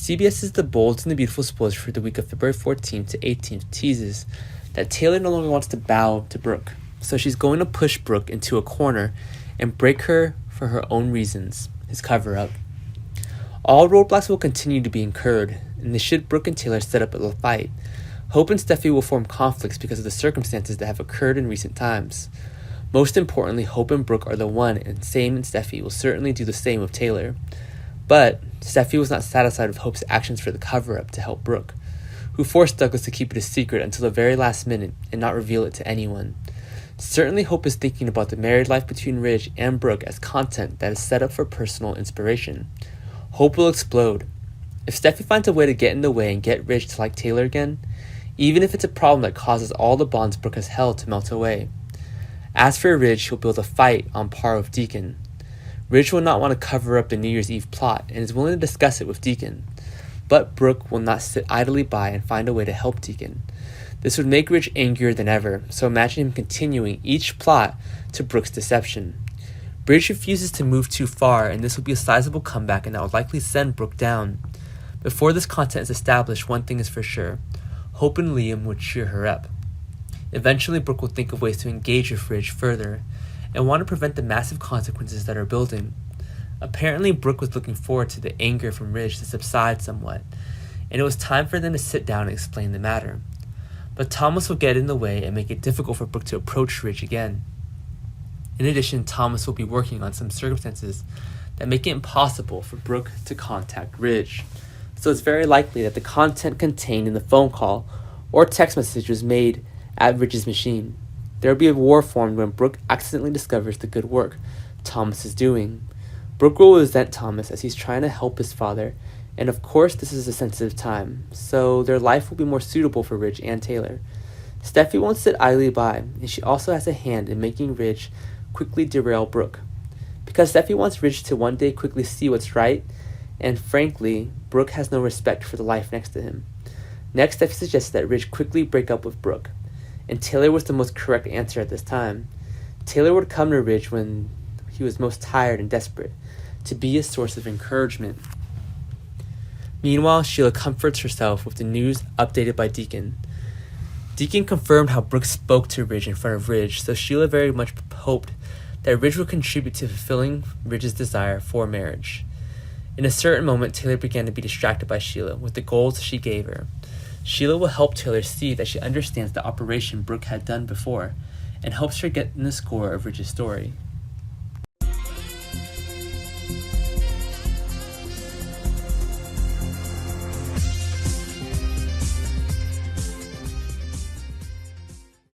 CBS's The Bold and the Beautiful spoilers for the week of February 14th to 18th teases that Taylor no longer wants to bow to Brooke, so she's going to push Brooke into a corner and break her for her own reasons, his cover-up. All roadblocks will continue to be incurred, and should Brooke and Taylor set up a fight, Hope and Steffi will form conflicts because of the circumstances that have occurred in recent times. Most importantly, Hope and Brooke are the one, and Sam and Steffi will certainly do the same with Taylor. But Steffi was not satisfied with Hope's actions for the cover-up to help Brooke, who forced Douglas to keep it a secret until the very last minute and not reveal it to anyone. Certainly Hope is thinking about the married life between Ridge and Brooke as content that is set up for personal inspiration. Hope will explode. If Steffi finds a way to get in the way and get Ridge to like Taylor again, even if it's a problem that causes all the bonds Brooke has held to melt away. As for Ridge, he'll build a fight on par with Deacon. Ridge will not want to cover up the New Year's Eve plot and is willing to discuss it with Deacon. But Brooke will not sit idly by and find a way to help Deacon. This would make Ridge angrier than ever, so imagine him continuing each plot to Brooke's deception. Ridge refuses to move too far, and this will be a sizable comeback, and that will likely send Brooke down. Before this content is established, one thing is for sure. Hope and Liam would cheer her up. Eventually, Brooke will think of ways to engage with Ridge further, and want to prevent the massive consequences that are building. Apparently, Brooke was looking forward to the anger from Ridge to subside somewhat, and it was time for them to sit down and explain the matter. But Thomas will get in the way and make it difficult for Brooke to approach Ridge again. In addition, Thomas will be working on some circumstances that make it impossible for Brooke to contact Ridge. So it's very likely that the content contained in the phone call or text message was made at Ridge's machine. There will be a war formed when Brooke accidentally discovers the good work Thomas is doing. Brooke will resent Thomas as he's trying to help his father, and of course this is a sensitive time, so their life will be more suitable for Ridge and Taylor. Steffi won't sit idly by, and she also has a hand in making Ridge quickly derail Brooke. Because Steffi wants Ridge to one day quickly see what's right, and frankly, Brooke has no respect for the life next to him. Next, Steffi suggests that Ridge quickly break up with Brooke, and Taylor was the most correct answer at this time. Taylor would come to Ridge when he was most tired and desperate, to be a source of encouragement. Meanwhile, Sheila comforts herself with the news updated by Deacon. Deacon confirmed how Brooke spoke to Ridge in front of Ridge, so Sheila very much hoped that Ridge would contribute to fulfilling Ridge's desire for marriage. In a certain moment, Taylor began to be distracted by Sheila with the goals she gave her. Sheila will help Taylor see that she understands the operation Brooke had done before, and helps her get in the score of Ridge's story.